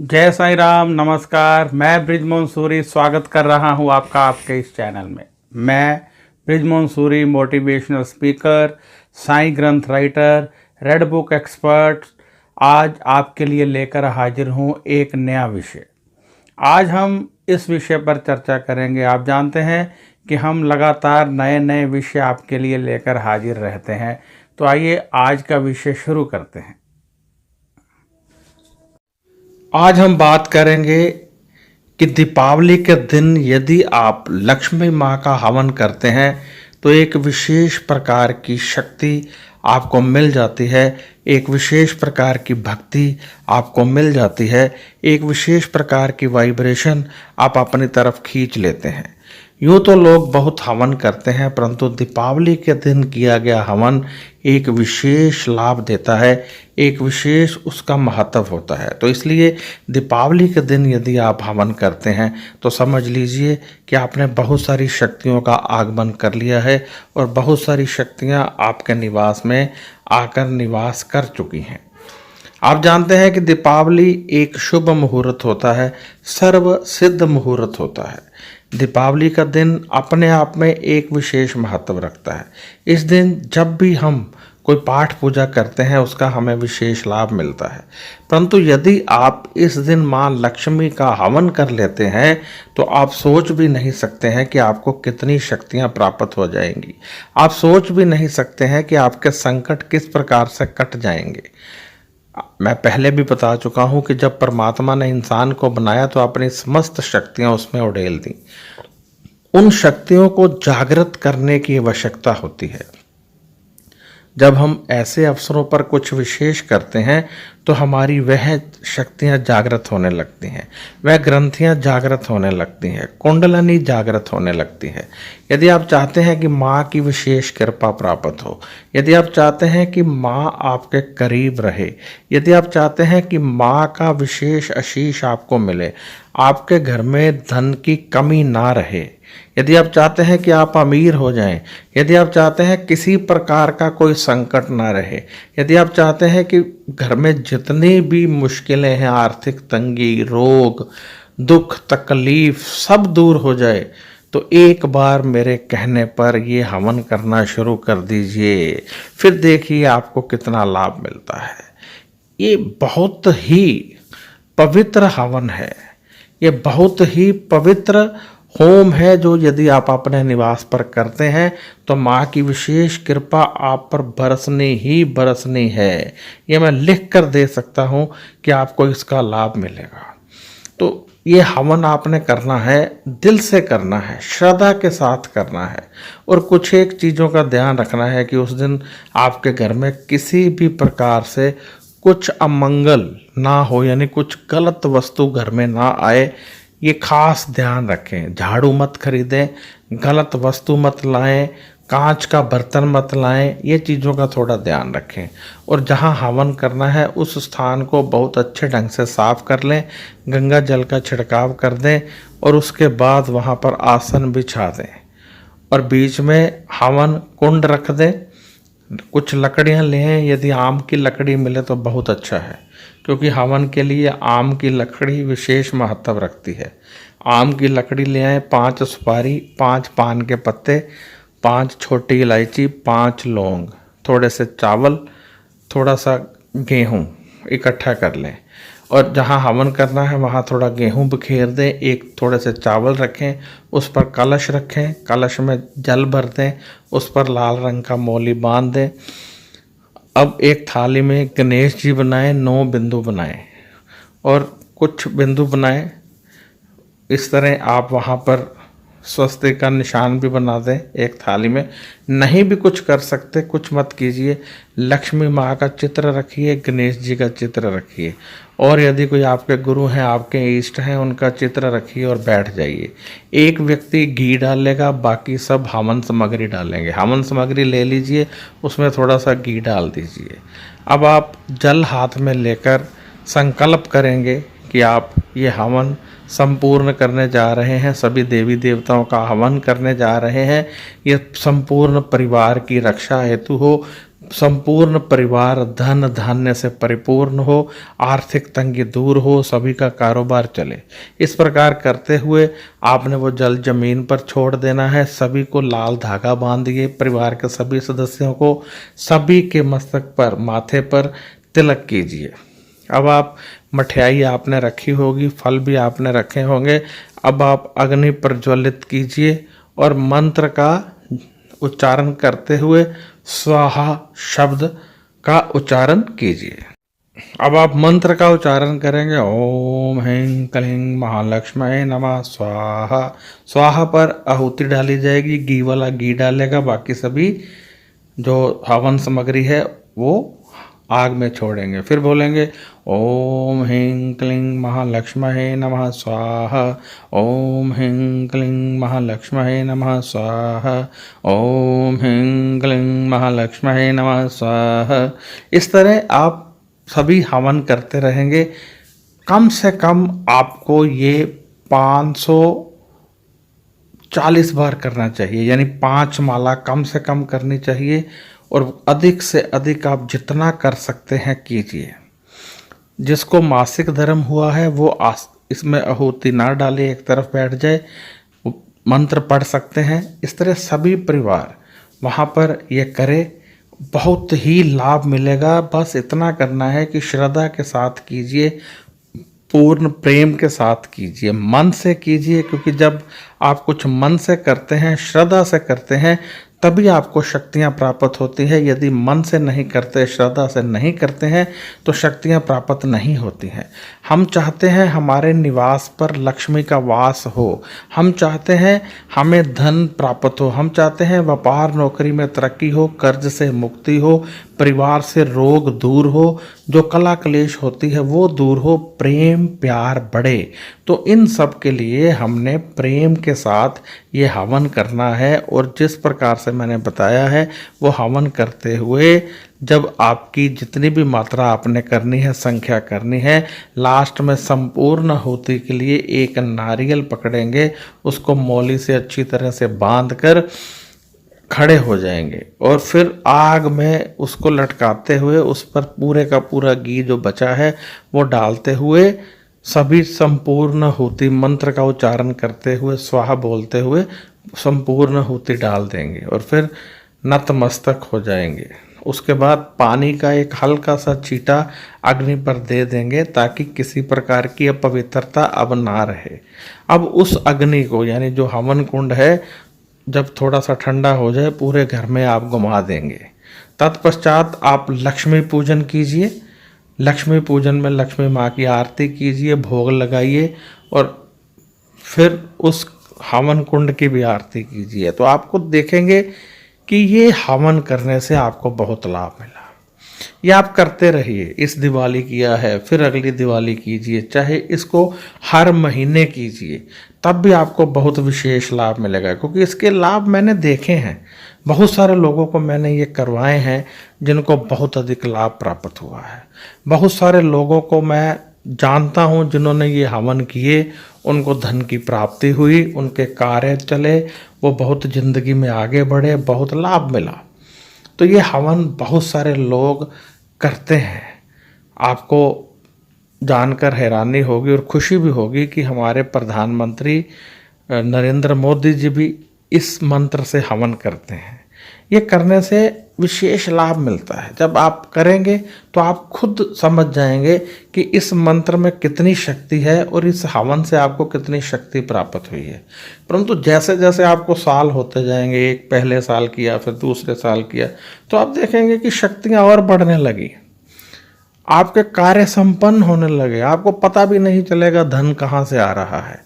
जय साईं राम। नमस्कार। मैं बृजमोहन सूरी स्वागत कर रहा हूं आपका आपके इस चैनल में। मैं बृजमोहन सूरी मोटिवेशनल स्पीकर, साईं ग्रंथ राइटर, रेड बुक एक्सपर्ट आज आपके लिए लेकर हाजिर हूं एक नया विषय। आज हम इस विषय पर चर्चा करेंगे। आप जानते हैं कि हम लगातार नए नए विषय आपके लिए लेकर हाजिर रहते हैं। तो आइए आज का विषय शुरू करते हैं। आज हम बात करेंगे कि दीपावली के दिन यदि आप लक्ष्मी माँ का हवन करते हैं तो एक विशेष प्रकार की शक्ति आपको मिल जाती है, एक विशेष प्रकार की भक्ति आपको मिल जाती है, एक विशेष प्रकार की वाइब्रेशन आप अपनी तरफ खींच लेते हैं। यूँ तो लोग बहुत हवन करते हैं, परंतु दीपावली के दिन किया गया हवन एक विशेष लाभ देता है, एक विशेष उसका महत्व होता है। तो इसलिए दीपावली के दिन यदि आप हवन करते हैं तो समझ लीजिए कि आपने बहुत सारी शक्तियों का आगमन कर लिया है और बहुत सारी शक्तियां आपके निवास में आकर निवास कर चुकी हैं। आप जानते हैं कि दीपावली एक शुभ मुहूर्त होता है, सर्व सिद्ध मुहूर्त होता है। दीपावली का दिन अपने आप में एक विशेष महत्व रखता है। इस दिन जब भी हम कोई पाठ पूजा करते हैं उसका हमें विशेष लाभ मिलता है। परंतु यदि आप इस दिन माँ लक्ष्मी का हवन कर लेते हैं तो आप सोच भी नहीं सकते हैं कि आपको कितनी शक्तियाँ प्राप्त हो जाएंगी। आप सोच भी नहीं सकते हैं कि आपके संकट किस प्रकार से कट जाएंगे। मैं पहले भी बता चुका हूँ कि जब परमात्मा ने इंसान को बनाया तो अपनी समस्त शक्तियाँ उसमें उड़ेल दी। उन शक्तियों को जागृत करने की आवश्यकता होती है। जब हम ऐसे अवसरों पर कुछ विशेष करते हैं तो हमारी वह शक्तियाँ जागृत होने लगती हैं, वह ग्रंथियाँ जागृत होने लगती हैं, कुंडलनी जागृत होने लगती है। यदि आप चाहते हैं कि माँ की विशेष कृपा प्राप्त हो, यदि आप चाहते हैं कि माँ आपके करीब रहे, यदि आप चाहते हैं कि माँ का विशेष आशीष आपको मिले, आपके घर में धन की कमी ना रहे, यदि आप चाहते हैं कि आप अमीर हो जाएं, यदि आप चाहते हैं किसी प्रकार का कोई संकट ना रहे, यदि आप चाहते हैं कि घर में जितनी भी मुश्किलें हैं, आर्थिक तंगी, रोग, दुख, तकलीफ सब दूर हो जाए, तो एक बार मेरे कहने पर ये हवन करना शुरू कर दीजिए। फिर देखिए आपको कितना लाभ मिलता है। ये बहुत ही पवित्र हवन है, ये बहुत ही पवित्र होम है जो यदि आप अपने निवास पर करते हैं तो माँ की विशेष कृपा आप पर बरसनी ही बरसनी है। ये मैं लिख कर दे सकता हूँ कि आपको इसका लाभ मिलेगा। तो ये हवन आपने करना है, दिल से करना है, श्रद्धा के साथ करना है। और कुछ एक चीज़ों का ध्यान रखना है कि उस दिन आपके घर में किसी भी प्रकार से कुछ अमंगल ना हो, यानी कुछ गलत वस्तु घर में ना आए। ये खास ध्यान रखें। झाड़ू मत खरीदें, गलत वस्तु मत लाएं, कांच का बर्तन मत लाएं। ये चीज़ों का थोड़ा ध्यान रखें। और जहां हवन करना है उस स्थान को बहुत अच्छे ढंग से साफ कर लें, गंगा जल का छिड़काव कर दें और उसके बाद वहां पर आसन बिछा दें और बीच में हवन कुंड रख दें। कुछ लकड़ियां लें, यदि आम की लकड़ी मिले तो बहुत अच्छा है, क्योंकि हवन के लिए आम की लकड़ी विशेष महत्व रखती है। आम की लकड़ी ले आएँ, 5 सुपारी, 5 पान के पत्ते, 5 छोटी इलायची, 5 लौंग, थोड़े से चावल, थोड़ा सा गेहूँ इकट्ठा कर लें। और जहाँ हवन करना है वहाँ थोड़ा गेहूँ बिखेर दें, एक थोड़े से चावल रखें, उस पर कलश रखें, कलश में जल भर दें, उस पर लाल रंग का मौली बांध दें। अब एक थाली में गणेश जी बनाएं, 9 बिंदु बनाएं और कुछ बिंदु बनाएं। इस तरह आप वहाँ पर स्वस्तिक का निशान भी बना दें एक थाली में। नहीं भी कुछ कर सकते, कुछ मत कीजिए, लक्ष्मी माँ का चित्र रखिए, गणेश जी का चित्र रखिए, और यदि कोई आपके गुरु हैं, आपके इष्ट हैं, उनका चित्र रखिए और बैठ जाइए। एक व्यक्ति घी डालेगा, बाकी सब हवन सामग्री डालेंगे। हवन सामग्री ले लीजिए, उसमें थोड़ा सा घी डाल दीजिए। अब आप जल हाथ में लेकर संकल्प करेंगे कि आप ये हवन संपूर्ण करने जा रहे हैं, सभी देवी देवताओं का हवन करने जा रहे हैं। ये संपूर्ण परिवार की रक्षा हेतु हो, संपूर्ण परिवार धन धान्य से परिपूर्ण हो, आर्थिक तंगी दूर हो, सभी का कारोबार चले। इस प्रकार करते हुए आपने वो जल जमीन पर छोड़ देना है। सभी को लाल धागा बांधिए, परिवार के सभी सदस्यों को सभी के मस्तक पर, माथे पर तिलक कीजिए। अब आप मठियाई आपने रखी होगी, फल भी आपने रखे होंगे। अब आप अग्नि प्रज्वलित कीजिए और मंत्र का उच्चारण करते हुए स्वाहा शब्द का उच्चारण कीजिए। अब आप मंत्र का उच्चारण करेंगे, ओम ह्रीं क्लीं महालक्ष्मी नमः स्वाहा। स्वाहा पर आहुति डाली जाएगी, घी वाला घी डालेगा, बाकी सभी जो हवन सामग्री है वो आग में छोड़ेंगे। फिर बोलेंगे ओम ह्रीं क्लीं महालक्ष्मी नमः स्वाहा, ओम ह्रीं क्लीं महालक्ष्मी नमः स्वाहा, ओम ह्रीं क्लीं महालक्ष्मी नमः स्वाहा। इस तरह आप सभी हवन करते रहेंगे। कम से कम आपको ये 540 बार करना चाहिए, यानी 5 माला कम से कम करनी चाहिए। और अधिक से अधिक आप जितना कर सकते हैं कीजिए। जिसको मासिक धर्म हुआ है वो इसमें आहुति ना डाले, एक तरफ बैठ जाए, मंत्र पढ़ सकते हैं। इस तरह सभी परिवार वहाँ पर ये करे, बहुत ही लाभ मिलेगा। बस इतना करना है कि श्रद्धा के साथ कीजिए, पूर्ण प्रेम के साथ कीजिए, मन से कीजिए। क्योंकि जब आप कुछ मन से करते हैं, श्रद्धा से करते हैं, तभी आपको शक्तियाँ प्राप्त होती है। यदि मन से नहीं करते, श्रद्धा से नहीं करते हैं, तो शक्तियाँ प्राप्त नहीं होती हैं। हम चाहते हैं हमारे निवास पर लक्ष्मी का वास हो, हम चाहते हैं हमें धन प्राप्त हो, हम चाहते हैं व्यापार नौकरी में तरक्की हो, कर्ज से मुक्ति हो, परिवार से रोग दूर हो, जो कला क्लेश होती है वो दूर हो, प्रेम प्यार बढ़े। तो इन सब के लिए हमने प्रेम के साथ ये हवन करना है। और जिस प्रकार से मैंने बताया है वो हवन करते हुए जब आपकी जितनी भी मात्रा आपने करनी है, संख्या करनी है, लास्ट में संपूर्ण होती के लिए एक नारियल पकड़ेंगे, उसको मौली से अच्छी तरह से बांध कर खड़े हो जाएंगे और फिर आग में उसको लटकाते हुए उस पर पूरे का पूरा घी जो बचा है वो डालते हुए सभी संपूर्ण होती मंत्र का उच्चारण करते हुए, स्वाहा बोलते हुए संपूर्ण होती डाल देंगे और फिर नतमस्तक हो जाएंगे। उसके बाद पानी का एक हल्का सा छींटा अग्नि पर दे देंगे ताकि किसी प्रकार की अपवित्रता अब ना रहे। अब उस अग्नि को, यानी जो हवन कुंड है, जब थोड़ा सा ठंडा हो जाए पूरे घर में आप घुमा देंगे। तत्पश्चात आप लक्ष्मी पूजन कीजिए। लक्ष्मी पूजन में लक्ष्मी माँ की आरती कीजिए, भोग लगाइए और फिर उस हवन कुंड की भी आरती कीजिए। तो आपको देखेंगे कि ये हवन करने से आपको बहुत लाभ मिला। ये आप करते रहिए। इस दिवाली किया है, फिर अगली दिवाली कीजिए, चाहे इसको हर महीने कीजिए, तब भी आपको बहुत विशेष लाभ मिलेगा। क्योंकि इसके लाभ मैंने देखे हैं, बहुत सारे लोगों को मैंने ये करवाए हैं जिनको बहुत अधिक लाभ प्राप्त हुआ है। बहुत सारे लोगों को मैं जानता हूँ जिन्होंने ये हवन किए, उनको धन की प्राप्ति हुई, उनके कार्य चले, वो बहुत ज़िंदगी में आगे बढ़े, बहुत लाभ मिला। तो ये हवन बहुत सारे लोग करते हैं। आपको जानकर हैरानी होगी और खुशी भी होगी कि हमारे प्रधानमंत्री नरेंद्र मोदी जी भी इस मंत्र से हवन करते हैं। ये करने से विशेष लाभ मिलता है। जब आप करेंगे तो आप खुद समझ जाएंगे कि इस मंत्र में कितनी शक्ति है और इस हवन से आपको कितनी शक्ति प्राप्त हुई है। परंतु जैसे जैसे आपको साल होते जाएंगे, एक पहले साल किया, फिर दूसरे साल किया, तो आप देखेंगे कि शक्तियाँ और बढ़ने लगी, आपके कार्य संपन्न होने लगे, आपको पता भी नहीं चलेगा धन कहाँ से आ रहा है।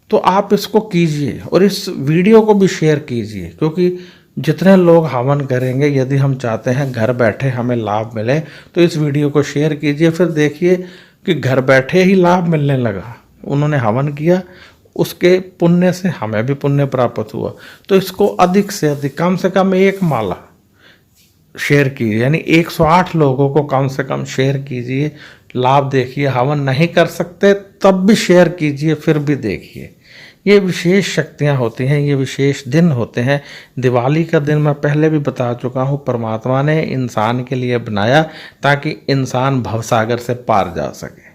तो आप इसको कीजिए और इस वीडियो को भी शेयर कीजिए, क्योंकि जितने लोग हवन करेंगे, यदि हम चाहते हैं घर बैठे हमें लाभ मिले, तो इस वीडियो को शेयर कीजिए। फिर देखिए कि घर बैठे ही लाभ मिलने लगा। उन्होंने हवन किया, उसके पुण्य से हमें भी पुण्य प्राप्त हुआ। तो इसको अधिक से अधिक, कम से कम 1 माला शेयर कीजिए, यानी 108 लोगों को कम से कम शेयर कीजिए। लाभ देखिए। हवन नहीं कर सकते तब भी शेयर कीजिए, फिर भी देखिए। ये विशेष शक्तियाँ होती हैं, ये विशेष दिन होते हैं। दिवाली का दिन मैं पहले भी बता चुका हूँ, परमात्मा ने इंसान के लिए बनाया ताकि इंसान भवसागर से पार जा सके,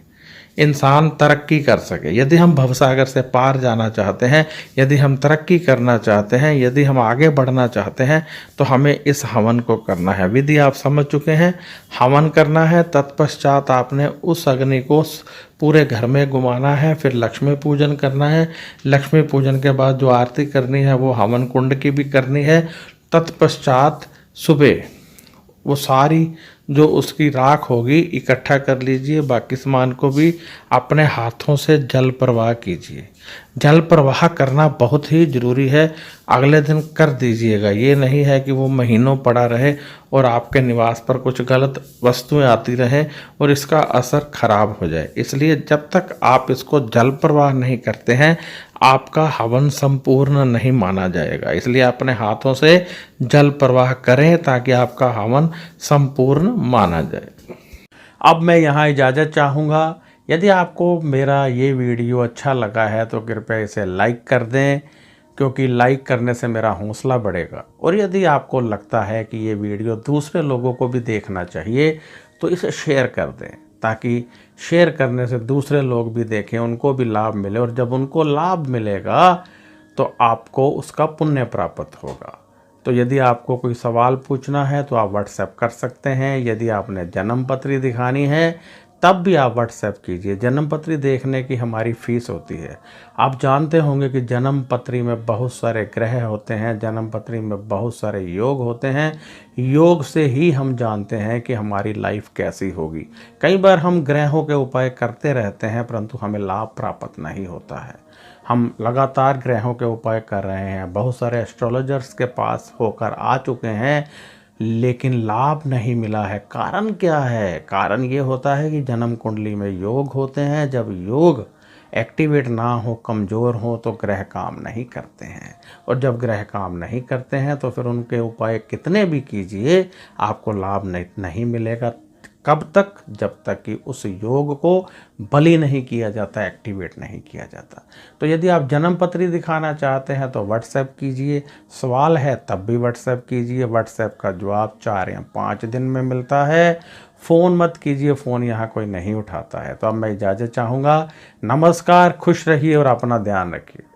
इंसान तरक्की कर सके। यदि हम भवसागर से पार जाना चाहते हैं, यदि हम तरक्की करना चाहते हैं, यदि हम आगे बढ़ना चाहते हैं, तो हमें इस हवन को करना है। विधि आप समझ चुके हैं, हवन करना है, तत्पश्चात आपने उस अग्नि को पूरे घर में घुमाना है, फिर लक्ष्मी पूजन करना है। लक्ष्मी पूजन के बाद जो आरती करनी है वो हवन कुंड की भी करनी है। तत्पश्चात सुबह वो सारी जो उसकी राख होगी इकट्ठा कर लीजिए, बाकी सामान को भी अपने हाथों से जल प्रवाह कीजिए। जल प्रवाह करना बहुत ही ज़रूरी है, अगले दिन कर दीजिएगा। ये नहीं है कि वो महीनों पड़ा रहे और आपके निवास पर कुछ गलत वस्तुएं आती रहें और इसका असर खराब हो जाए। इसलिए जब तक आप इसको जल प्रवाह नहीं करते हैं, आपका हवन संपूर्ण नहीं माना जाएगा। इसलिए अपने हाथों से जल प्रवाह करें ताकि आपका हवन संपूर्ण माना जाए। अब मैं यहाँ इजाज़त चाहूँगा। यदि आपको मेरा ये वीडियो अच्छा लगा है तो कृपया इसे लाइक कर दें, क्योंकि लाइक करने से मेरा हौसला बढ़ेगा। और यदि आपको लगता है कि ये वीडियो दूसरे लोगों को भी देखना चाहिए तो इसे शेयर कर दें, ताकि शेयर करने से दूसरे लोग भी देखें, उनको भी लाभ मिले। और जब उनको लाभ मिलेगा तो आपको उसका पुण्य प्राप्त होगा। तो यदि आपको कोई सवाल पूछना है तो आप व्हाट्सएप कर सकते हैं। यदि आपने जन्म पत्री दिखानी है तब भी आप व्हाट्सएप कीजिए। जन्म पत्री देखने की हमारी फ़ीस होती है। आप जानते होंगे कि जन्म पत्री में बहुत सारे ग्रह होते हैं, जन्म पत्री में बहुत सारे योग होते हैं। योग से ही हम जानते हैं कि हमारी लाइफ कैसी होगी। कई बार हम ग्रहों के उपाय करते रहते हैं परंतु हमें लाभ प्राप्त नहीं होता है। हम लगातार ग्रहों के उपाय कर रहे हैं, बहुत सारे एस्ट्रोलॉजर्स के पास होकर आ चुके हैं, लेकिन लाभ नहीं मिला है। कारण क्या है? कारण ये होता है कि जन्म कुंडली में योग होते हैं। जब योग एक्टिवेट ना हो, कमज़ोर हो, तो ग्रह काम नहीं करते हैं। और जब ग्रह काम नहीं करते हैं तो फिर उनके उपाय कितने भी कीजिए आपको लाभ नहीं मिलेगा। कब तक? जब तक कि उस योग को बलि नहीं किया जाता, एक्टिवेट नहीं किया जाता। तो यदि आप जन्म पत्री दिखाना चाहते हैं तो व्हाट्सएप कीजिए, सवाल है तब भी व्हाट्सएप कीजिए। व्हाट्सएप का जवाब 4 या 5 दिन में मिलता है। फ़ोन मत कीजिए, फ़ोन यहाँ कोई नहीं उठाता है। तो अब मैं इजाज़त चाहूँगा। नमस्कार, खुश रहिए और अपना ध्यान रखिए।